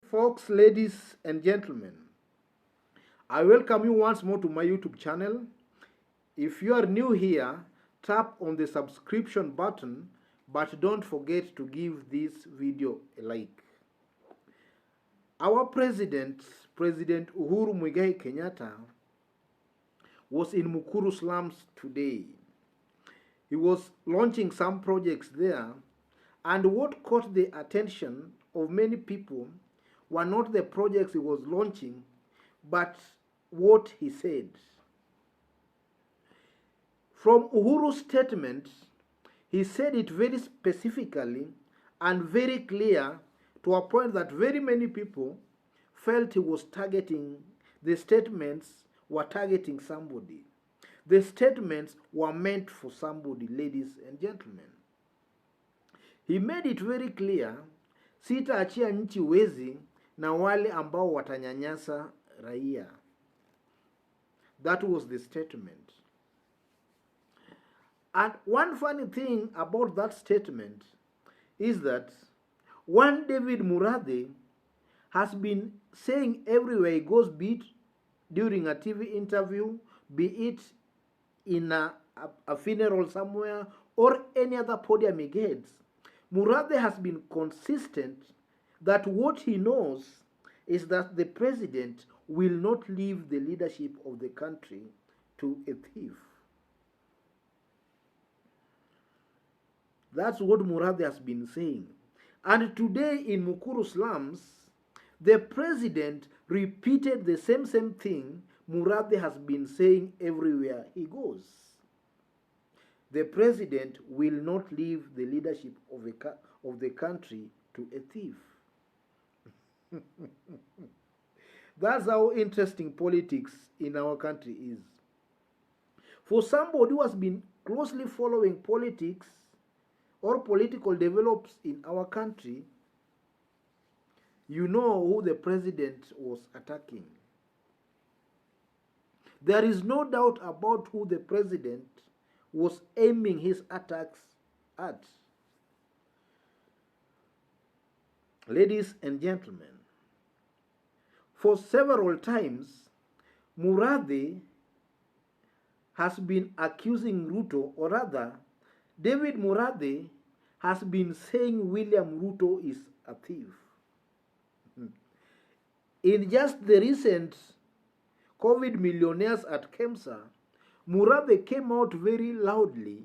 Folks, ladies and gentlemen, I welcome you once more to my YouTube channel. If you are new here, tap on the subscription button, but don't forget to give this video a like. Our President Uhuru Kenyatta, was in Mukuru slums today. He was launching some projects there, and what caught the attention of many people were not the projects he was launching, but what he said. From Uhuru's statement, he said it very specifically and very clear, to a point that very many people felt he was targeting, the statements were targeting somebody. The statements were meant for somebody, ladies and gentlemen. He made it very clear, sitaachia nchi wezi na wale ambao watanyanyasa raia. That was the statement. And one funny thing about that statement is that one David Murathe has been saying everywhere he goes, be it during a TV interview, be it in a funeral somewhere, or any other podium he gets, Murathe has been consistent that what he knows is that the president will not leave the leadership of the country to a thief. That's what Murathe has been saying. And today in Mukuru slums, the president repeated the same thing Murathe has been saying everywhere he goes. The president will not leave the leadership of the country to a thief. That's how interesting politics in our country is. For somebody who has been closely following politics or political develops in our country, you know who the president was attacking. There is no doubt about who the president was aiming his attacks at. Ladies and gentlemen, for several times, Murathe has been accusing Ruto, or rather, David Murathe has been saying William Ruto is a thief. In just the recent COVID millionaires at Kemsa, Murathe came out very loudly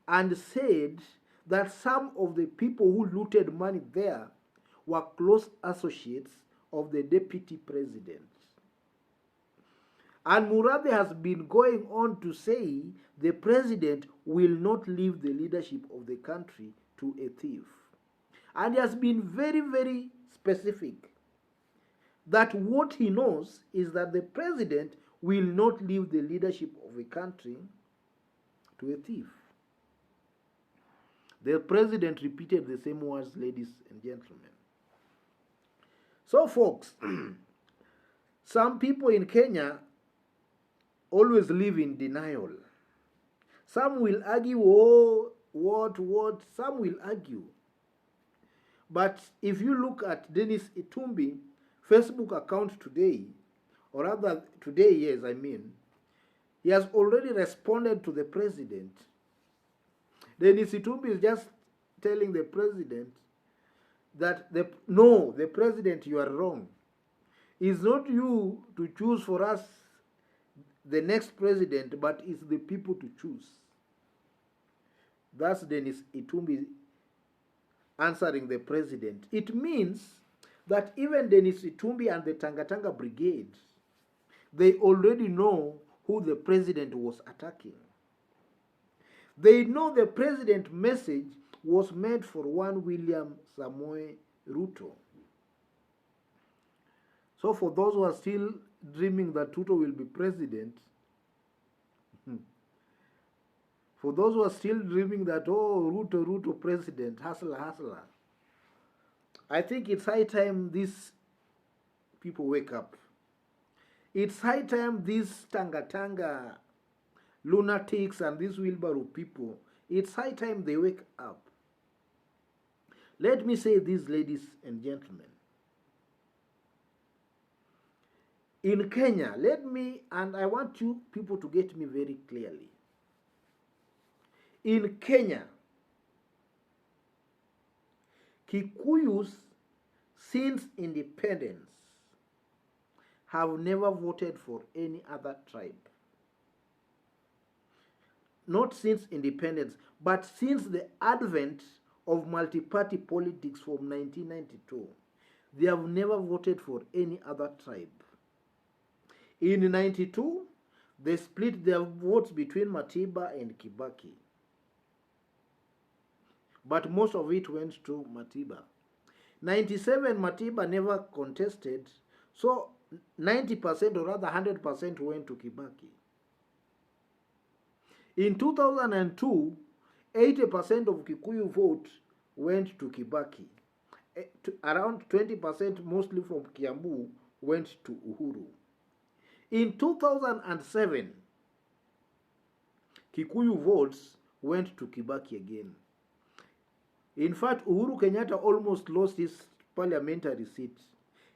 and said that some of the people who looted money there were close associates of the deputy president. And Murathe has been going on to say the president will not leave the leadership of the country to a thief. And he has been very, very specific that what he knows is that the president will not leave the leadership of a country to a thief. The president repeated the same words, ladies and gentlemen. So, folks, some people in Kenya always live in denial. Some will argue, oh, what, some will argue. But if you look at Dennis Itumbi's Facebook account today, or rather today, yes, I mean, he has already responded to the president. Dennis Itumbi is just telling the president that the president, you are wrong. It's not you to choose for us the next president, but it's the people to choose. That's Dennis Itumbi answering the president. It means that even Dennis Itumbi and the Tangatanga Brigade, they already know who the president was attacking. They know the president's message was meant for one William Samoei Ruto. So for those who are still dreaming that Ruto will be president, for those who are still dreaming that, oh, Ruto president, hustler, I think it's high time these people wake up. It's high time these Tanga lunatics and these wheelbarrow people, it's high time they wake up. Let me say this, ladies and gentlemen. In Kenya, and I want you people to get me very clearly. In Kenya, Kikuyus, since independence, have never voted for any other tribe. Not since independence, but since the advent of multi-party politics from 1992, they have never voted for any other tribe. In 92, they split their votes between Matiba and Kibaki. But most of it went to Matiba. 97, Matiba never contested, so 90% or rather 100% went to Kibaki. In 2002, 80% of Kikuyu vote went to Kibaki. Around 20%, mostly from Kiambu, went to Uhuru. In 2007, Kikuyu votes went to Kibaki again. In fact, Uhuru Kenyatta almost lost his parliamentary seat.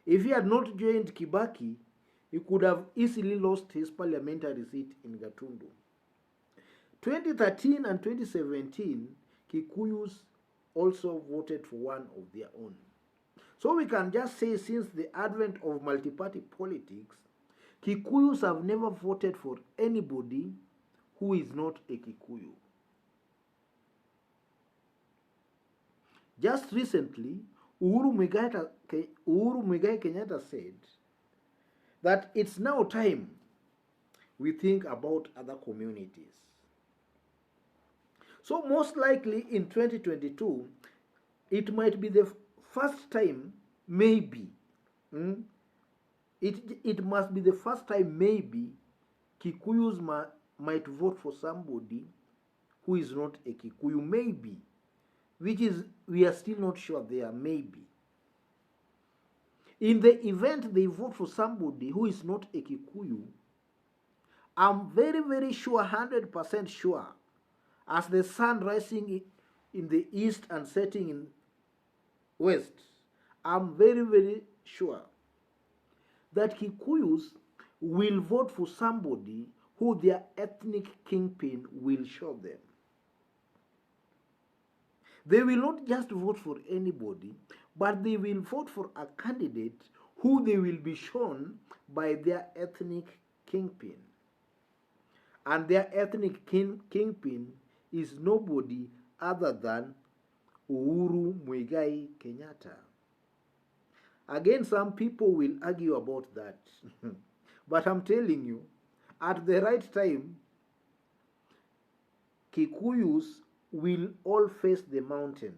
If he had not joined Kibaki, he could have easily lost his parliamentary seat in Gatundu. 2013 and 2017, Kikuyus also voted for one of their own. So we can just say since the advent of multi-party politics, Kikuyus have never voted for anybody who is not a Kikuyu. Just recently, Uhuru Muigai Kenyatta said that it's now time we think about other communities. So most likely in 2022, it might be the first time, maybe, it must be the first time maybe Kikuyus might vote for somebody who is not a Kikuyu, maybe, which is, we are still not sure there, maybe. In the event they vote for somebody who is not a Kikuyu, I'm very, very sure, 100% sure, as the sun rising in the east and setting in west, I'm very, very sure that Kikuyus will vote for somebody who their ethnic kingpin will show them. They will not just vote for anybody, but they will vote for a candidate who they will be shown by their ethnic kingpin. And their ethnic kingpin is nobody other than Uhuru Muigai Kenyatta. Again, some people will argue about that. But I'm telling you, at the right time, Kikuyus will all face the mountain,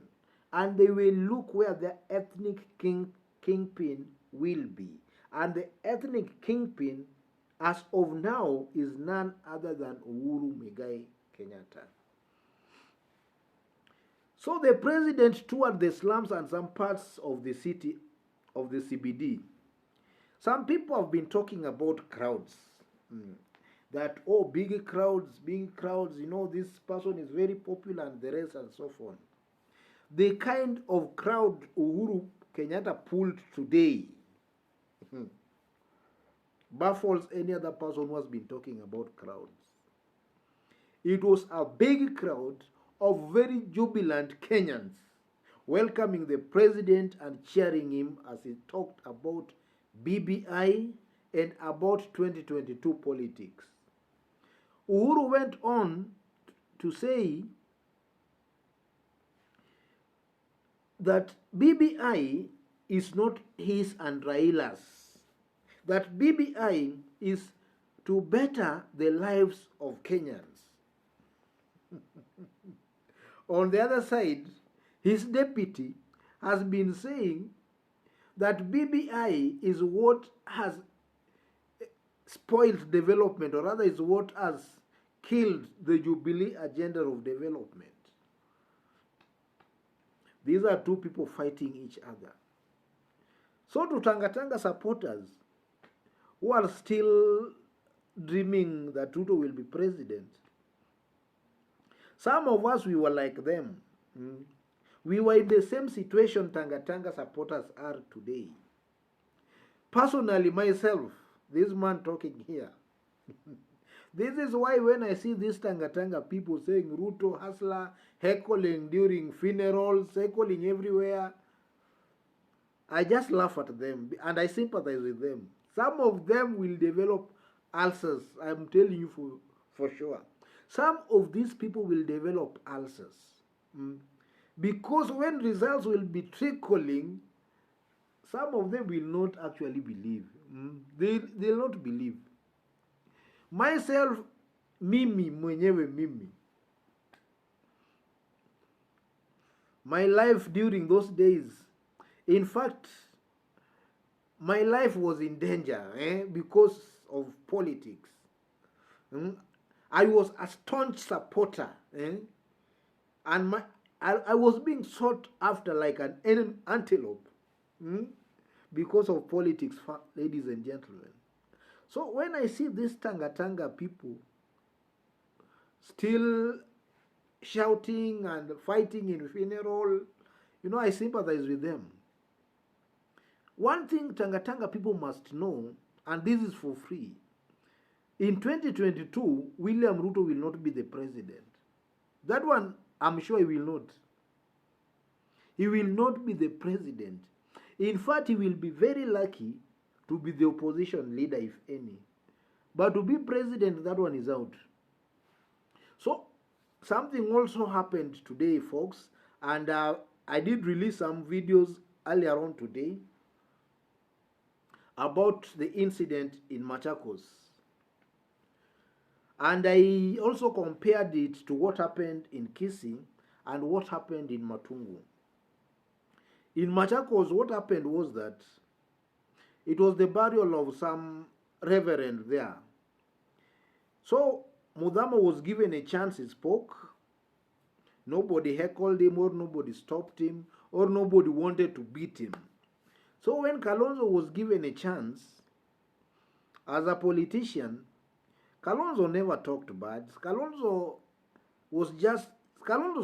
and they will look where the ethnic kingpin will be. And the ethnic kingpin, as of now, is none other than Uhuru Muigai Kenyatta. So the president toured the slums and some parts of the city, of the CBD. Some people have been talking about crowds. That, oh, big crowds, you know, this person is very popular and the rest and so on. The kind of crowd Uhuru Kenyatta pulled today baffles any other person who has been talking about crowds. It was a big crowd of very jubilant Kenyans welcoming the president and cheering him as he talked about BBI and about 2022 politics. Uhuru went on to say that BBI is not his and Raila's. That BBI is to better the lives of Kenyans. On the other side, his deputy has been saying that BBI is what has spoiled development, or rather is what has killed the Jubilee agenda of development. These are two people fighting each other. So to Tanga supporters who are still dreaming that Ruto will be president, some of us, we were like them. We were in the same situation Tanga supporters are today. Personally, myself, This man talking here. This is why when I see these Tanga people saying Ruto hustler, heckling during funerals, heckling everywhere, I just laugh at them and I sympathize with them. Some of them will develop ulcers, I'm telling you for sure. Some of these people will develop ulcers. Because when results will be trickling, some of them will not actually believe. They'll not believe. Myself, mimi mwenyewe mimi. My life during those days, in fact, my life was in danger because of politics. I was a staunch supporter, and I was being sought after like an antelope because of politics, ladies and gentlemen. So when I see these Tanga people still shouting and fighting in funeral, I sympathize with them. One thing Tanga people must know, and this is for free, in 2022, William Ruto will not be the president. That one, I'm sure he will not. He will not be the president. In fact, he will be very lucky to be the opposition leader, if any. But to be president, that one is out. So, something also happened today, folks, and I did release some videos earlier on today about the incident in Machakos. And I also compared it to what happened in Kisii and what happened in Matungu. In Machakos, what happened was that it was the burial of some reverend there. So Mudhama was given a chance, he spoke. Nobody heckled him, or nobody stopped him, or nobody wanted to beat him. So when Kalonzo was given a chance, as a politician, Kalonzo never talked bad. Kalonzo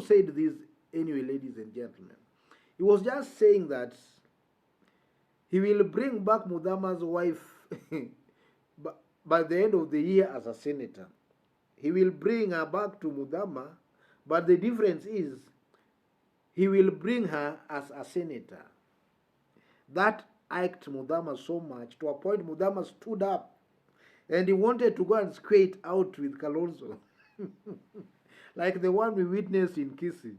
said this anyway, ladies and gentlemen. He was just saying that he will bring back Mudhama's wife by the end of the year as a senator. He will bring her back to Mudhama, but the difference is he will bring her as a senator. That irked Mudhama so much to a point Mudhama stood up and he wanted to go and square it out with Kalonzo. Like the one we witnessed in Kisii.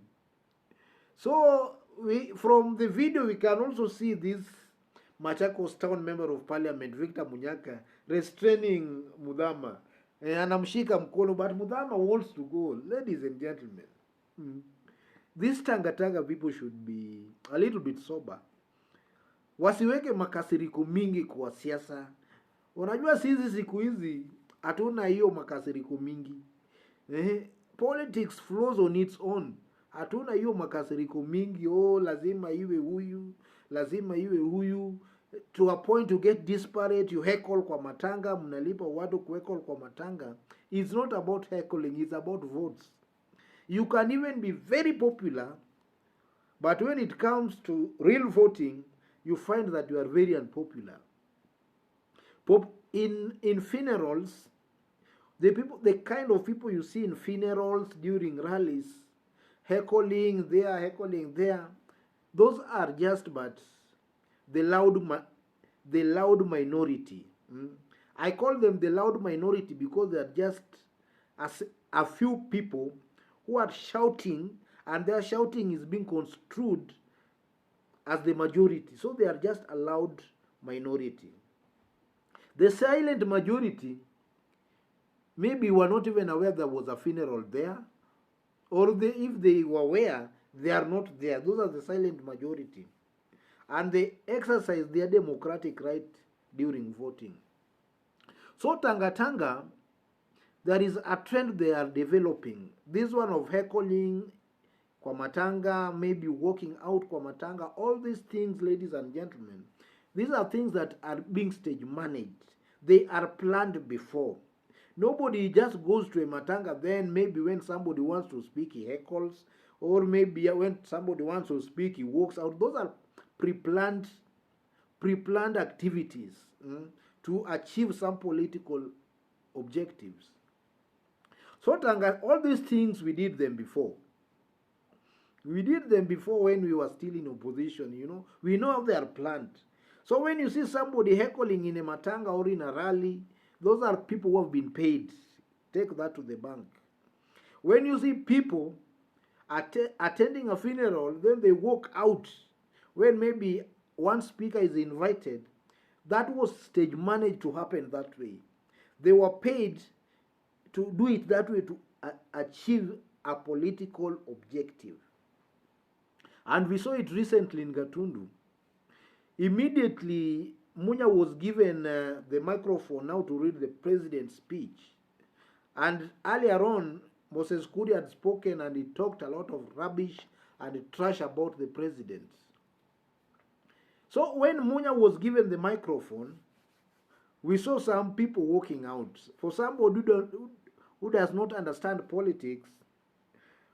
So from the video we can also see this Machakos town member of parliament, Victor Munyaka, restraining Mudhama. And anamshika mkono, but Mudhama wants to go. Ladies and gentlemen, these Tanga people should be a little bit sober. Wasiweke makasiriko mingi kwa siasa. Unajua sisi siku hizi hatuna hiyo makasiriko mingi. Politics flows on its own. Hatuna hiyo makasiriko mingi, lazima iwe huyu, lazima iwe huyu. To a point you get disparate, you heckle kwa matanga, mnalipa watu kuheckle kwa matanga. It's not about heckling, it's about votes. You can even be very popular, but when it comes to real voting, you find that you are very unpopular. In funerals, the kind of people you see in funerals during rallies, heckling there, those are just but the loud minority. I call them the loud minority because they are just a few people who are shouting, and their shouting is being construed as the majority. So they are just a loud minority. The silent majority, maybe were not even aware there was a funeral there, or if they were aware, they are not there. Those are the silent majority. And they exercise their democratic right during voting. So Tanga, there is a trend they are developing. This one of heckling kwa matanga, maybe walking out kwa matanga, all these things, ladies and gentlemen, these are things that are being stage managed. They are planned before. Nobody just goes to a matanga, then maybe when somebody wants to speak, he heckles, or maybe when somebody wants to speak, he walks out. Those are pre-planned activities to achieve some political objectives. So Tanga, all these things we did them before. We did them before when we were still in opposition, you know. We know how they are planned. So when you see somebody heckling in a matanga or in a rally, those are people who have been paid. Take that to the bank. When you see people attending a funeral, then they walk out when maybe one speaker is invited, that was stage managed to happen that way. They were paid to do it that way to achieve a political objective. And we saw it recently in Gatundu. Immediately, Munya was given the microphone now to read the president's speech. And earlier on, Moses Kuri had spoken and he talked a lot of rubbish and trash about the president. So when Munya was given the microphone, we saw some people walking out. For somebody who does not understand politics,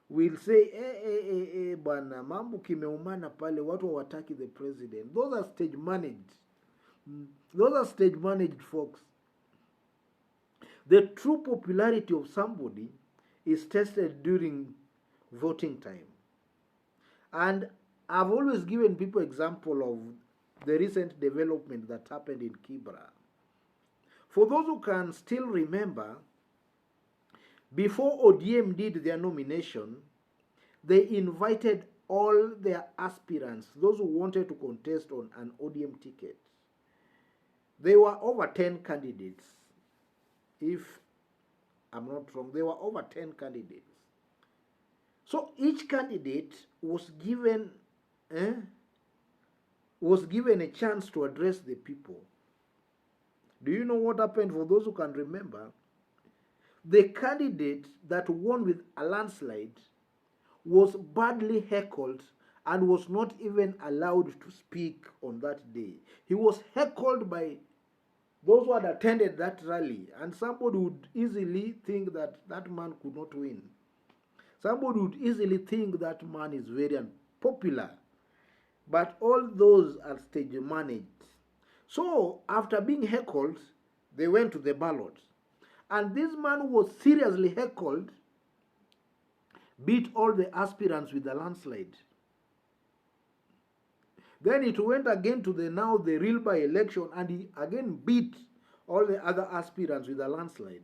will say, bana, mambo kimeumana pale, watu hawataki the president. Those are stage managed. Those are stage managed, folks. The true popularity of somebody is tested during voting time. And I've always given people example of the recent development that happened in Kibra. For those who can still remember, before ODM did their nomination, they invited all their aspirants, those who wanted to contest on an ODM ticket. There were over 10 candidates. If I'm not wrong, there were over 10 candidates. So each candidate was given a chance to address the people. Do you know what happened? For those who can remember, the candidate that won with a landslide was badly heckled and was not even allowed to speak on that day. He was heckled by those who had attended that rally, and somebody would easily think that that man could not win. Somebody would easily think that man is very unpopular. But all those are stage managed. So after being heckled, they went to the ballot. And this man was seriously heckled, beat all the aspirants with a landslide. Then it went again to the real by-election, and he again beat all the other aspirants with a landslide.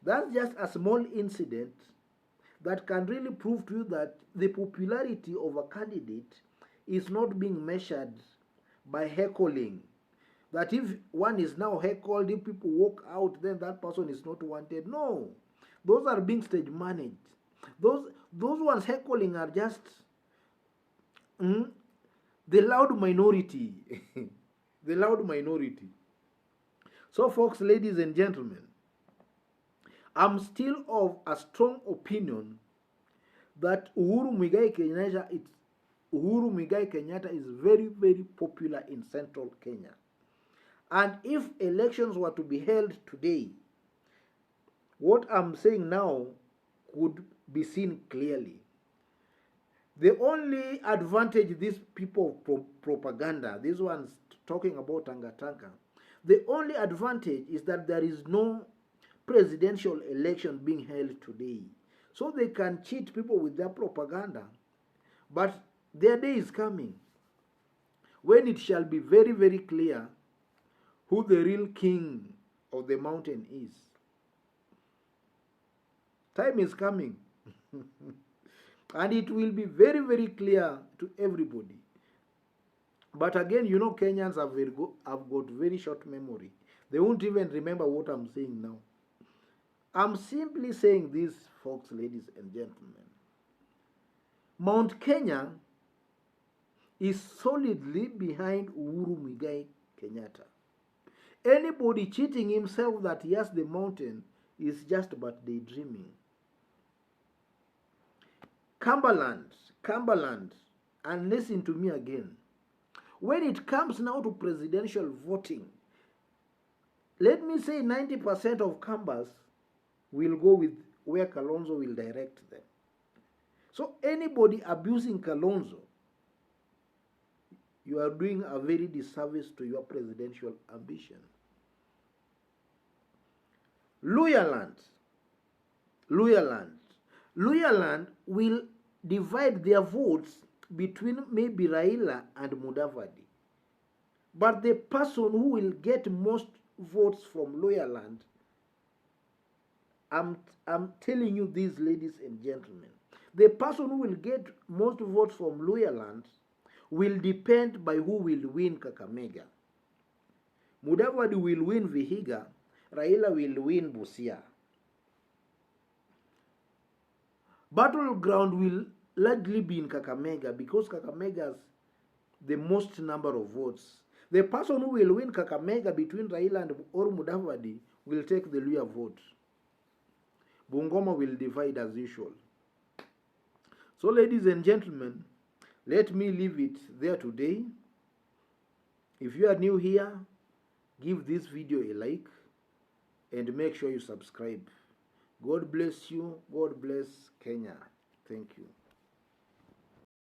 That's just a small incident that can really prove to you that the popularity of a candidate is not being measured by heckling. That if one is now heckled, if people walk out, then that person is not wanted. No. Those are being stage managed. Those ones heckling are just the loud minority. The loud minority. So folks, ladies and gentlemen, I'm still of a strong opinion that Uhuru Muigai Kenyatta is very, very popular in central Kenya. And if elections were to be held today, what I'm saying now could be seen clearly. The only advantage these people of propaganda, these ones talking about Tangatanga, the only advantage is that there is no presidential election being held today. So they can cheat people with their propaganda. But their day is coming when it shall be very, very clear who the real king of the mountain is. Time is coming. And it will be very, very clear to everybody. But again, you know, Kenyans have got very short memory. They won't even remember what I'm saying now. I'm simply saying this, folks, ladies and gentlemen. Mount Kenya is solidly behind Uhuru Muigai Kenyatta. Anybody cheating himself that he has the mountain is just but daydreaming. Cumberland, and listen to me again. When it comes now to presidential voting, let me say 90% of Cambers will go with where Kalonzo will direct them. So anybody abusing Kalonzo, you are doing a very disservice to your presidential ambition. Luhyaland. Luhyaland will divide their votes between maybe Raila and Mudavadi. But the person who will get most votes from Luhyaland, I'm telling you this, ladies and gentlemen, the person who will get most votes from Luhyaland will depend by who will win Kakamega. Mudavadi will win Vihiga, Raila will win Busia. Battleground will largely be in Kakamega because Kakamega has the most number of votes. The person who will win Kakamega between Raila and or Mudavadi will take the Luhya vote. Bungoma will divide as usual. So, ladies and gentlemen, let me leave it there today. If you are new here, give this video a like and make sure you subscribe. God bless you. God bless Kenya. Thank you.